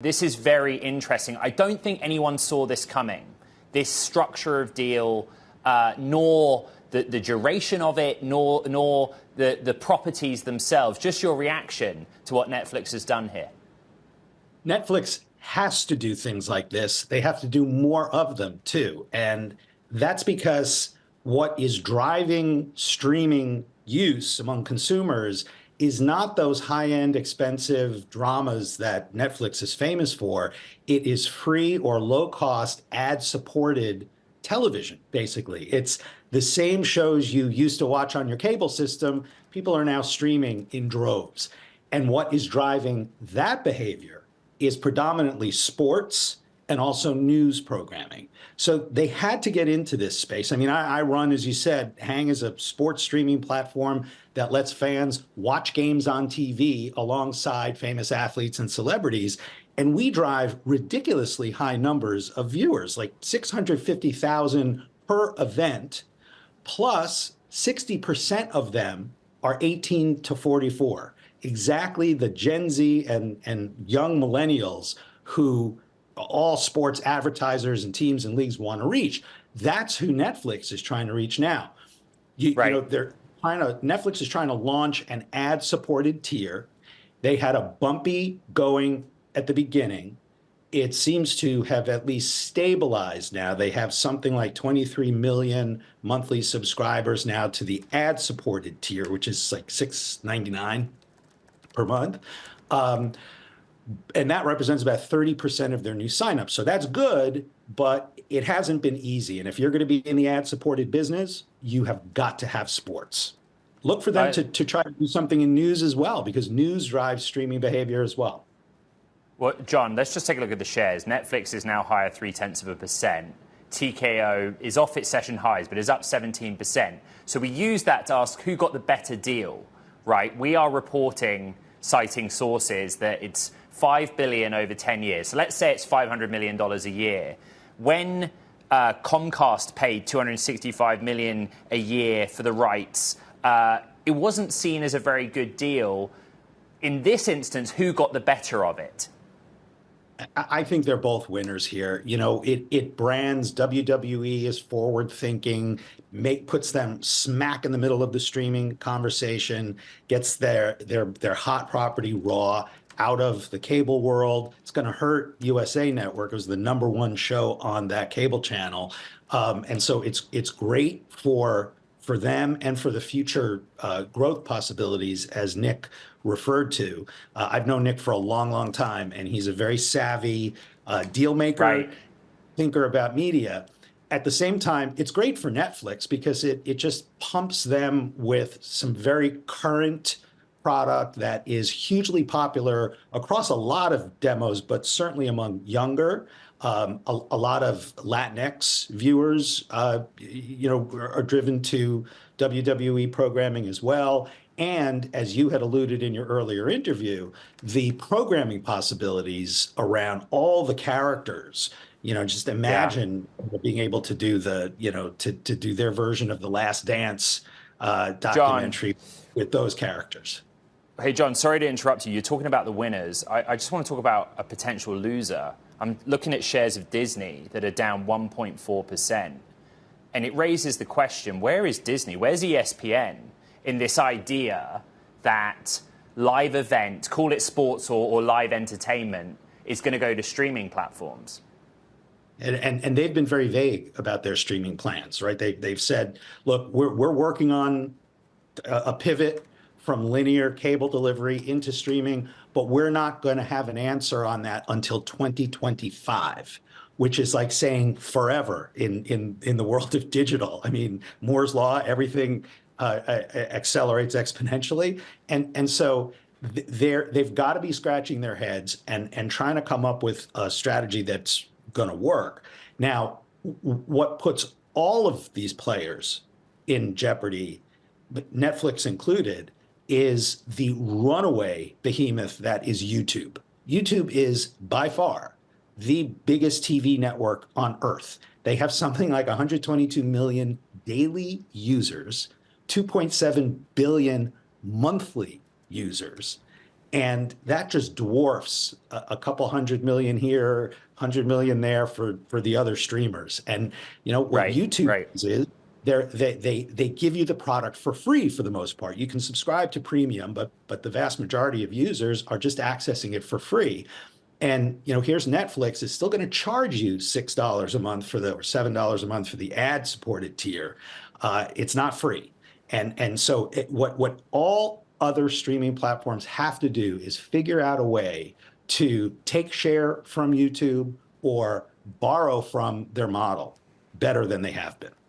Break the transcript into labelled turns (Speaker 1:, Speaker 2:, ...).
Speaker 1: This is very interesting. I don't think anyone saw this coming, this structure of deal, nor the duration of it, nor the properties themselves. Just your reaction to what Netflix has done here.
Speaker 2: Netflix has to do things like this. They have to do more of them, too. And that's because what is driving streaming use among consumers is not those high-end, expensive dramas that Netflix is famous for. It is free or low-cost, ad-supported television, basically. It's the same shows you used to watch on your cable system. People are now streaming in droves. And what is driving that behavior is predominantly sports and also news programming. So they had to get into this space. I mean, I run, as you said, Hang is a sports streaming platform that lets fans watch games on TV alongside famous athletes and celebrities. And we drive ridiculously high numbers of viewers, like 650,000 per event, plus 60% of them are 18 to 44. Exactly the Gen Z and young millennials who all sports advertisers and teams and leagues want to reach. That's who Netflix is trying to reach now.
Speaker 1: Right.
Speaker 2: You know, Netflix is trying to launch an ad-supported tier. They had a bumpy going at the beginning. It seems to have at least stabilized now. They have something like 23 million monthly subscribers now to the ad-supported tier, which is like $6.99 per month. And that represents about 30% of their new signups. So that's good, but it hasn't been easy. And if you're going to be in the ad-supported business, you have got to have sports. Look for them to try to do something in news as well, because news drives streaming behavior as well.
Speaker 1: Well, John, let's just take a look at the shares. Netflix is now higher 0.3%. TKO is off its session highs, but is up 17%. So we use that to ask who got the better deal, right? We are reporting, citing sources, that it's $5 billion over 10 years. So let's say it's $500 million a year. When Comcast paid $265 million a year for the rights, it wasn't seen as a very good deal. In this instance, who got the better of it?
Speaker 2: I think they're both winners here. You know, it brands WWE as forward thinking, puts them smack in the middle of the streaming conversation, gets their hot property Raw out of the cable world. It's going to hurt USA Network. It was the #1 show on that cable channel. And so it's great for them and for the future growth possibilities, as Nick referred to. I've known Nick for a long, long time, and he's a very savvy deal maker,
Speaker 1: right,
Speaker 2: thinker about media. At the same time, it's great for Netflix because it just pumps them with some very current product that is hugely popular across a lot of demos, but certainly among younger. A lot of Latinx viewers, are driven to WWE programming as well. And as you had alluded in your earlier interview, the programming possibilities around all the characters, just imagine being able to do to do their version of the Last Dance documentary with those characters.
Speaker 1: Hey, John, sorry to interrupt you. You're talking about the winners. I just want to talk about a potential loser. I'm looking at shares of Disney that are down 1.4%. And it raises the question, where is Disney? Where's ESPN in this idea that live event, call it sports or live entertainment, is going to go to streaming platforms?
Speaker 2: And they've been very vague about their streaming plans, right? They've said, look, we're working on a pivot from linear cable delivery into streaming, but we're not going to have an answer on that until 2025, which is like saying forever in the world of digital. I mean, Moore's law, everything accelerates exponentially. And so they've got to be scratching their heads and trying to come up with a strategy that's going to work. Now, what puts all of these players in jeopardy, Netflix included, is the runaway behemoth that is YouTube. YouTube is by far the biggest TV network on earth. They have something like 122 million daily users, 2.7 billion monthly users. And that just dwarfs a couple 100 million here, 100 million there for the other streamers. And what
Speaker 1: Right,
Speaker 2: YouTube
Speaker 1: right.
Speaker 2: is they give you the product for free for the most part. You can subscribe to premium, but the vast majority of users are just accessing it for free. And here's Netflix is still going to charge you $6 a month or $7 a month for the ad-supported tier. It's not free. And so what all other streaming platforms have to do is figure out a way to take share from YouTube or borrow from their model better than they have been.